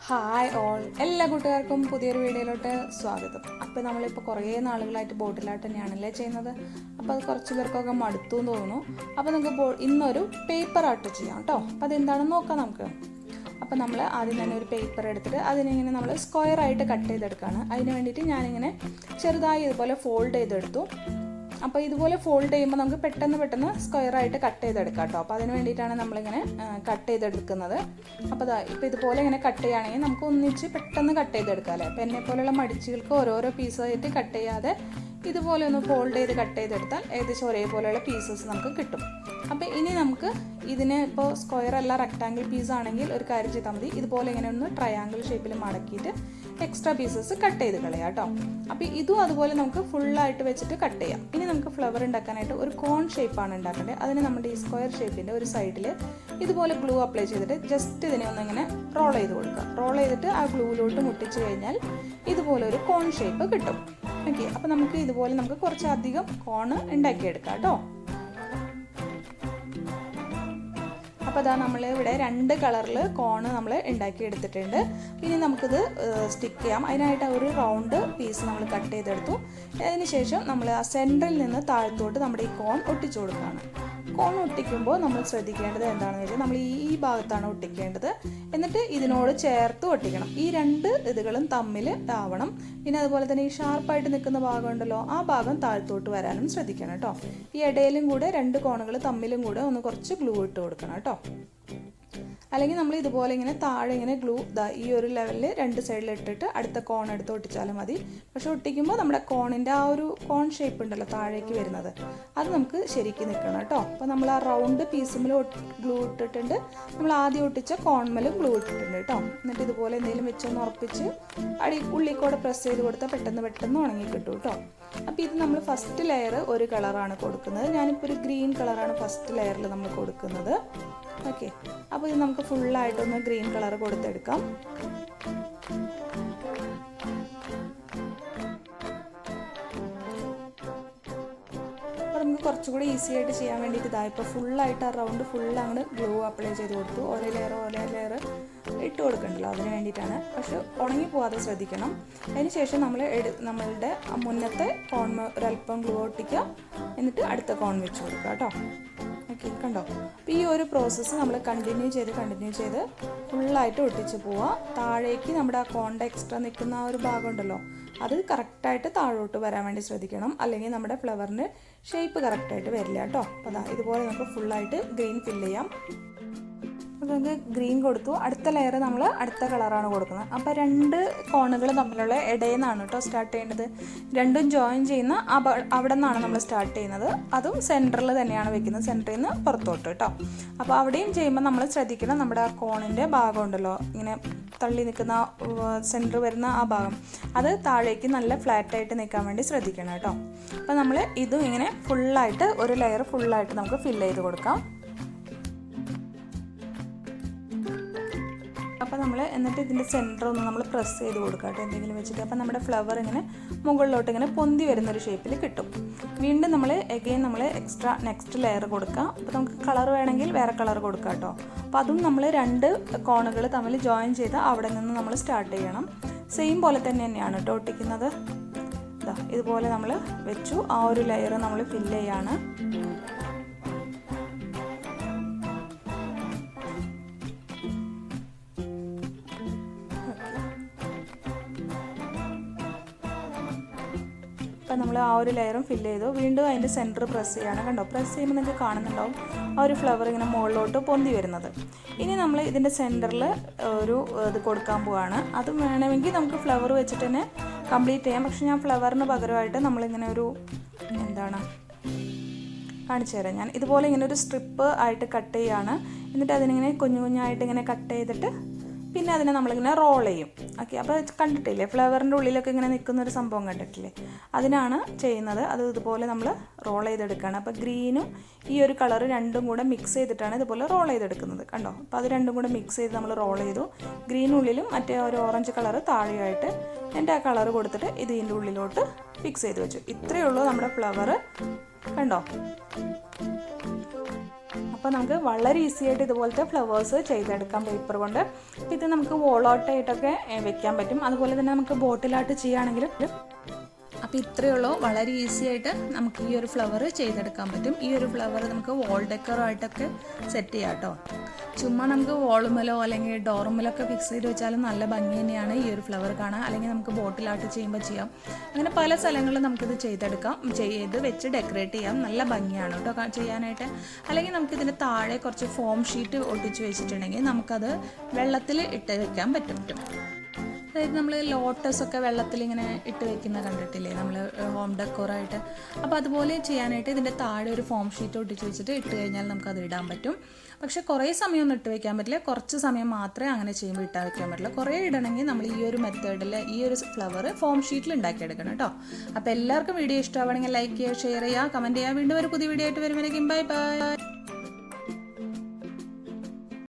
Hi all, എല്ലാ കൂട്ടുകാർക്കും പുതിയൊരു വീഡിയോയിലോട്ട് സ്വാഗതം. അപ്പോൾ നമ്മളിപ്പോൾ കുറേ നാളുകളായിട്ട് ബോട്ടിലായിട്ട് തന്നെയാണല്ലേ ചെയ്യുന്നത്. അപ്പോൾ അത് കുറച്ച് പേർക്കൊക്കെ മടുത്തു എന്ന് തോന്നുന്നു. അപ്പോൾ നമുക്ക് ഇന്നൊരു പേപ്പർ ആർട്ട് ചെയ്യാം കേട്ടോ. അപ്പോൾ അതെന്താണെന്ന് നോക്കാം നമുക്ക്. അപ്പോൾ നമ്മൾ ആദ്യം തന്നെ ഒരു പേപ്പർ എടുത്തിട്ട് അതിനിങ്ങനെ നമ്മൾ സ്ക്വയറായിട്ട് കട്ട് ചെയ്തെടുക്കുകയാണ്. അതിന് വേണ്ടിയിട്ട് ഞാനിങ്ങനെ ചെറുതായി ഇതുപോലെ ഫോൾഡ് ചെയ്തെടുത്തു. അപ്പോൾ ഇതുപോലെ ഫോൾഡ് ചെയ്യുമ്പോൾ നമുക്ക് പെട്ടെന്ന് സ്ക്വയറായിട്ട് കട്ട് ചെയ്തെടുക്കാം കേട്ടോ. അപ്പോൾ അതിന് വേണ്ടിയിട്ടാണ് നമ്മളിങ്ങനെ കട്ട് ചെയ്തെടുക്കുന്നത്. അപ്പോൾ ഇപ്പോൾ ഇതുപോലെ ഇങ്ങനെ കട്ട് ചെയ്യുകയാണെങ്കിൽ നമുക്ക് ഒന്നിച്ച് പെട്ടെന്ന് കട്ട് ചെയ്തെടുക്കാം അല്ലേ. അപ്പോൾ എന്നെപ്പോലുള്ള മടിച്ചുകൾക്ക് ഓരോരോ പീസായിട്ട് കട്ട് ചെയ്യാതെ ഇതുപോലെ ഒന്ന് ഫോൾഡ് ചെയ്ത് കട്ട് ചെയ്തെടുത്താൽ ഏകദേശം ഒരേപോലെയുള്ള പീസസ് നമുക്ക് കിട്ടും. അപ്പോൾ ഇനി നമുക്ക് ഇതിന് ഇപ്പോൾ സ്ക്വയർ അല്ല റെക്റ്റാങ്കിൾ പീസ് ആണെങ്കിൽ ഒരു കാര്യം ചെയ്താൽ മതി. ഇതുപോലെ ഇങ്ങനെ ഒന്ന് ട്രയാങ്കിൾ ഷേപ്പിൽ മടക്കിയിട്ട് എക്സ്ട്രാ പീസസ് കട്ട് ചെയ്ത് കളയാം കേട്ടോ. അപ്പോൾ ഇതും അതുപോലെ നമുക്ക് ഫുള്ളായിട്ട് വെച്ചിട്ട് കട്ട് ചെയ്യാം. ഇനി നമുക്ക് ഫ്ലവർ ഉണ്ടാക്കാനായിട്ട് ഒരു കോൺ ഷേപ്പാണ് ഉണ്ടാക്കേണ്ടത്. അതിന് നമ്മുടെ ഈ സ്ക്വയർ ഷേപ്പിൻ്റെ ഒരു സൈഡിൽ ഇതുപോലെ ഗ്ലൂ അപ്ലൈ ചെയ്തിട്ട് ജസ്റ്റ് ഇതിനെ ഒന്നിങ്ങനെ റോൾ ചെയ്ത് കൊടുക്കുക. റോൾ ചെയ്തിട്ട് ആ ഗ്ലൂവിലോട്ട് മുട്ടിച്ച് കഴിഞ്ഞാൽ ഇതുപോലെ ഒരു കോൺ ഷേപ്പ് കിട്ടും. ഓക്കെ, അപ്പോൾ നമുക്ക് ഇതുപോലെ നമുക്ക് കുറച്ചധികം കോണ് ഉണ്ടാക്കിയെടുക്കാം കേട്ടോ. അപ്പോൾ അതാ നമ്മൾ ഇവിടെ 2 കളറിൽ കോണ് നമ്മൾ ഉണ്ടാക്കിയെടുത്തിട്ടുണ്ട്. ഇനി നമുക്കിത് സ്റ്റിക്ക് ചെയ്യാം. അതിനായിട്ട് ഒരു റൗണ്ട് പീസ് നമ്മൾ കട്ട് ചെയ്തെടുത്തു. അതിന് ശേഷം നമ്മൾ ആ സെൻറ്ററിൽ നിന്ന് താഴത്തോട്ട് നമ്മുടെ ഈ കോൺ ഒട്ടിച്ചു കൊടുക്കുകയാണ്. കോൺ ഒട്ടിക്കുമ്പോൾ നമ്മൾ ശ്രദ്ധിക്കേണ്ടത് എന്താണെന്ന് വെച്ചാൽ നമ്മൾ ഈ ഭാഗത്താണ് ഒട്ടിക്കേണ്ടത്. എന്നിട്ട് ഇതിനോട് ചേർത്ത് ഒട്ടിക്കണം. ഈ 2 ഇതുകളും തമ്മിൽ ആവണം. പിന്നെ അതുപോലെ തന്നെ ഈ ഷാർപ്പായിട്ട് നിൽക്കുന്ന ഭാഗം ഉണ്ടല്ലോ, ആ ഭാഗം താഴത്തോട്ട് വരാനും ശ്രദ്ധിക്കണം കേട്ടോ. ഈ ഇടയിലും കൂടെ 2 കോണുകൾ തമ്മിലും കൂടെ ഒന്ന് കുറച്ച് ഗ്ലൂ ഇട്ട് കൊടുക്കണം കേട്ടോ. അല്ലെങ്കിൽ നമ്മൾ ഇതുപോലെ ഇങ്ങനെ താഴെ ഇങ്ങനെ ഗ്ലൂ ഈ ഒരു ലെവലിൽ 2 സൈഡിൽ ഇട്ടിട്ട് അടുത്ത കോൺ എടുത്ത് ഒട്ടിച്ചാലും മതി. പക്ഷെ ഒട്ടിക്കുമ്പോൾ നമ്മുടെ കോണിൻ്റെ ആ ഒരു കോൺ ഷേപ്പ് ഉണ്ടല്ലോ താഴേക്ക് വരുന്നത്, അത് നമുക്ക് ശരിക്കും നിൽക്കണം കേട്ടോ. അപ്പോൾ നമ്മൾ ആ റൗണ്ട് പീസുമിൽ ഗ്ലൂ ഇട്ടിട്ടുണ്ട്. നമ്മൾ ആദ്യം ഒട്ടിച്ച കോൺമലും ഗ്ലൂ ഇട്ടിട്ടുണ്ട് കേട്ടോ. എന്നിട്ട് ഇതുപോലെ എന്തെങ്കിലും വെച്ചൊന്ന് ഉറപ്പിച്ച് ഉള്ളിക്കൂടെ പ്രസ് ചെയ്ത് കൊടുത്താൽ പെട്ടെന്ന് ഉണങ്ങി കിട്ടും കേട്ടോ. അപ്പോൾ ഇത് നമ്മൾ ഫസ്റ്റ് ലെയർ ഒരു കളറാണ് കൊടുക്കുന്നത്. ഞാനിപ്പോൾ ഒരു ഗ്രീൻ കളറാണ് ഫസ്റ്റ് ലെയറിൽ നമ്മൾ കൊടുക്കുന്നത്. ഓക്കെ, അപ്പോൾ ഇത് നമുക്ക് ഫുള്ളായിട്ടൊന്ന് ഗ്രീൻ കളർ കൊടുത്തെടുക്കാം. അപ്പോൾ നമുക്ക് കുറച്ചുകൂടി ഈസി ആയിട്ട് ചെയ്യാൻ വേണ്ടിയിട്ട് ഇപ്പോൾ ഫുള്ളായിട്ട് ആ റൗണ്ട് ഫുൾ അങ്ങോട്ട് ഗ്ലൂ അപ്ലൈ ചെയ്ത് കൊടുത്തു. ഓരോ ലെയർ ഇട്ട് കൊടുക്കണ്ടല്ലോ, അതിന് വേണ്ടിയിട്ടാണ്. പക്ഷെ ഉണങ്ങി പോകാതെ ശ്രദ്ധിക്കണം. അതിന് ശേഷം നമ്മളുടെ മുന്നത്തെ കോൺ ഒരല്പം ഗ്ലൂ ഒട്ടിക്കുക. എന്നിട്ട് അടുത്ത കോൺ വെച്ച് കൊടുക്കുക കേട്ടോ. ഓക്കെ, കണ്ടോ. അപ്പോൾ ഈ ഒരു പ്രോസസ്സ് നമ്മൾ കണ്ടിന്യൂ ചെയ്ത് ഫുള്ളായിട്ട് ഒട്ടിച്ച് പോവുക. താഴേക്ക് നമ്മുടെ ആ കോണിൻ്റെ എക്സ്ട്രാ നിൽക്കുന്ന ആ ഒരു ഭാഗം ഉണ്ടല്ലോ, അത് കറക്റ്റായിട്ട് താഴോട്ട് വരാൻ വേണ്ടി ശ്രദ്ധിക്കണം. അല്ലെങ്കിൽ നമ്മുടെ ഫ്ലവറിൻ്റെ ഷേപ്പ് കറക്റ്റായിട്ട് വരില്ല കേട്ടോ. അപ്പോൾ ഇതുപോലെ നമുക്ക് ഫുള്ളായിട്ട് ഗ്രീൻ ഫില്ല് ചെയ്യാം. അപ്പോൾ നമുക്ക് ഗ്രീൻ കൊടുത്തു. അടുത്ത ലെയർ നമ്മൾ അടുത്ത കളറാണ് കൊടുക്കുന്നത്. അപ്പോൾ 2 കോണുകൾ തമ്മിലുള്ള ഇടയിൽ നിന്നാണ് കേട്ടോ സ്റ്റാർട്ട് ചെയ്യേണ്ടത്. രണ്ടും ജോയിൻ ചെയ്യുന്ന അവിടെ നിന്നാണ് നമ്മൾ സ്റ്റാർട്ട് ചെയ്യുന്നത്. അതും സെൻറ്ററിൽ തന്നെയാണ് വെക്കുന്നത്, സെൻറ്ററിൽ നിന്ന് പുറത്തോട്ട് കേട്ടോ. അപ്പോൾ അവിടെയും ചെയ്യുമ്പോൾ നമ്മൾ ശ്രദ്ധിക്കണം, നമ്മുടെ ആ കോണിൻ്റെ ഭാഗം ഉണ്ടല്ലോ ഇങ്ങനെ തള്ളി നിൽക്കുന്ന സെൻറ്റർ വരുന്ന ആ ഭാഗം, അത് താഴേക്ക് നല്ല ഫ്ലാറ്റായിട്ട് നിൽക്കാൻ വേണ്ടി ശ്രദ്ധിക്കണം കേട്ടോ. അപ്പോൾ നമ്മൾ ഇതും ഇങ്ങനെ ഫുള്ളായിട്ട് ഒരു ലെയർ ഫുള്ളായിട്ട് നമുക്ക് ഫില്ല് ചെയ്ത് കൊടുക്കാം. അപ്പോൾ നമ്മൾ എന്നിട്ട് ഇതിൻ്റെ സെൻറ്റർ ഒന്ന് നമ്മൾ പ്രസ് ചെയ്ത് കൊടുക്കുക കേട്ടോ, എന്തെങ്കിലും വെച്ചിട്ട്. അപ്പോൾ നമ്മുടെ ഫ്ലവർ ഇങ്ങനെ മുകളിലോട്ട് ഇങ്ങനെ പൊന്തി വരുന്നൊരു ഷേപ്പിൽ കിട്ടും. വീണ്ടും നമ്മൾ നമ്മൾ എക്സ്ട്രാ നെക്സ്റ്റ് ലെയർ കൊടുക്കുക. അപ്പോൾ നമുക്ക് കളർ വേണമെങ്കിൽ വേറെ കളർ കൊടുക്കാം കേട്ടോ. അപ്പോൾ അതും നമ്മൾ 2 കോണുകൾ തമ്മിൽ ജോയിൻ ചെയ്ത് അവിടെ നിന്ന് നമ്മൾ സ്റ്റാർട്ട് ചെയ്യണം. സെയിം പോലെ തന്നെയാണ് കേട്ടോ ഒട്ടിക്കുന്നത്. ഇതുപോലെ നമ്മൾ വെച്ചു. ആ ഒരു ലെയർ നമ്മൾ ഫില്ല് ചെയ്യാണ്. അപ്പോൾ നമ്മൾ ആ ഒരു ലെയറും ഫില്ല് ചെയ്തു. വീണ്ടും അതിൻ്റെ സെൻറ്റർ പ്രസ് ചെയ്യാണ്. കണ്ടോ, പ്രസ് ചെയ്യുമ്പോൾ നിങ്ങൾക്ക് കാണുന്നുണ്ടാവും ആ ഒരു ഫ്ലവർ ഇങ്ങനെ മുകളിലോട്ട് പൊന്തി വരുന്നത്. ഇനി നമ്മൾ ഇതിൻ്റെ സെൻറ്ററിൽ ഒരു ഇത് കൊടുക്കാൻ പോവാണ്. അത് വേണമെങ്കിൽ നമുക്ക് ഫ്ലവർ വെച്ചിട്ട് തന്നെ കംപ്ലീറ്റ് ചെയ്യാം. പക്ഷെ ഞാൻ ഫ്ലവറിന് പകരമായിട്ട് നമ്മളിങ്ങനെ ഒരു കാണിച്ചു തരാം. ഞാൻ ഇതുപോലെ ഇങ്ങനെ ഒരു സ്ട്രിപ്പ് ആയിട്ട് കട്ട് ചെയ്യാണ്. എന്നിട്ട് അതിനിങ്ങനെ കുഞ്ഞായിട്ട് ഇങ്ങനെ കട്ട് ചെയ്തിട്ട് പിന്നെ അതിനെ നമ്മളിങ്ങനെ റോൾ ചെയ്യും. ഓക്കെ, അപ്പോൾ കണ്ടിട്ടില്ലേ ഫ്ലവറിൻ്റെ ഉള്ളിലൊക്കെ ഇങ്ങനെ നിൽക്കുന്നൊരു സംഭവം കണ്ടിട്ടില്ലേ, അതിനാണ് ചെയ്യുന്നത്. അത് ഇതുപോലെ നമ്മൾ റോൾ ചെയ്തെടുക്കുകയാണ്. അപ്പോൾ ഗ്രീനും ഈ ഒരു കളർ രണ്ടും കൂടെ മിക്സ് ചെയ്തിട്ടാണ് ഇതുപോലെ റോൾ ചെയ്തെടുക്കുന്നത്. കണ്ടോ, അപ്പോൾ അത് രണ്ടും കൂടെ മിക്സ് ചെയ്ത് നമ്മൾ റോൾ ചെയ്തു. ഗ്രീനുള്ളിലും മറ്റേ ഒരു ഓറഞ്ച് കളർ താഴെയായിട്ട് എൻ്റെ ആ കളർ കൊടുത്തിട്ട് ഇതിൻ്റെ ഉള്ളിലോട്ട് ഫിക്സ് ചെയ്ത് വെച്ചു. ഇത്രയേ ഉള്ളൂ നമ്മുടെ ഫ്ലവർ. കണ്ടോ, അപ്പോൾ നമുക്ക് വളരെ ഈസി ആയിട്ട് ഇതുപോലത്തെ ഫ്ലവേഴ്സ് ചെയ്തെടുക്കാം പേപ്പർ കൊണ്ട്. അപ്പോൾ ഇത് നമുക്ക് വോളോട്ടായിട്ടൊക്കെ വെക്കാൻ പറ്റും. അതുപോലെ തന്നെ നമുക്ക് ബോട്ടിലായിട്ട് ചെയ്യുകയാണെങ്കിലും. അപ്പോൾ ഇത്രയേ ഉള്ളൂ, വളരെ ഈസി ആയിട്ട് നമുക്ക് ഈ ഒരു ഫ്ലവർ ചെയ്തെടുക്കാൻ പറ്റും. ഈ ഒരു ഫ്ലവർ നമുക്ക് വാൾ ഡെക്കറായിട്ടൊക്കെ സെറ്റ് ചെയ്യാം കേട്ടോ. ചുമ്മാ നമുക്ക് വാളുമലോ അല്ലെങ്കിൽ ഡോറുമലൊക്കെ ഫിക്സ് ചെയ്ത് വെച്ചാലും നല്ല ഭംഗി തന്നെയാണ് ഈ ഒരു ഫ്ലവർ കാണാൻ. അല്ലെങ്കിൽ നമുക്ക് ബോട്ടിലായിട്ട് ചെയ്യുമ്പോൾ ചെയ്യാം. അങ്ങനെ പല സ്ഥലങ്ങളിലും നമുക്കിത് ചെയ്തെടുക്കാം, ചെയ്ത് വെച്ച് ഡെക്കറേറ്റ് ചെയ്യാം. നല്ല ഭംഗിയാണ് കേട്ടോ ചെയ്യാനായിട്ട്. അല്ലെങ്കിൽ നമുക്കിതിൻ്റെ താഴെ കുറച്ച് ഫോം ഷീറ്റ് ഒട്ടിച്ച് വെച്ചിട്ടുണ്ടെങ്കിൽ നമുക്കത് വെള്ളത്തിൽ ഇട്ട് വെക്കാൻ പറ്റും. അതായത് നമ്മൾ ലോട്ടസൊക്കെ വെള്ളത്തിൽ ഇങ്ങനെ ഇട്ട് വെക്കുന്ന കണ്ടിട്ടില്ലേ നമ്മൾ ഹോം ഡെക്കോറായിട്ട്. അപ്പോൾ അതുപോലെ ചെയ്യാനായിട്ട് ഇതിൻ്റെ താഴെ ഒരു ഫോം ഷീറ്റ് ഒട്ടിച്ച് വെച്ചിട്ട് ഇട്ട് കഴിഞ്ഞാൽ നമുക്കത് ഇടാൻ പറ്റും. പക്ഷേ കുറേ സമയമൊന്നും ഇട്ട് വെക്കാൻ പറ്റില്ല, കുറച്ച് സമയം മാത്രമേ അങ്ങനെ ചെയ്യുമ്പോൾ ഇട്ടാൽ വെക്കാൻ പറ്റില്ല. കുറേ ഇടണമെങ്കിൽ നമ്മൾ ഈ ഒരു മെത്തേഡിൽ ഈ ഒരു ഫ്ലവർ ഫോം ഷീറ്റിൽ ഉണ്ടാക്കിയെടുക്കണം കേട്ടോ. അപ്പോൾ എല്ലാവർക്കും വീഡിയോ ഇഷ്ടമാവണമെങ്കിൽ ലൈക്ക് ചെയ്യുക, ഷെയർ ചെയ്യുക, കമൻറ്റ് ചെയ്യുക. വീണ്ടും ഒരു പുതിയ വീഡിയോ ആയിട്ട് വരുമ്പോഴേക്കും ബൈ ബൈ.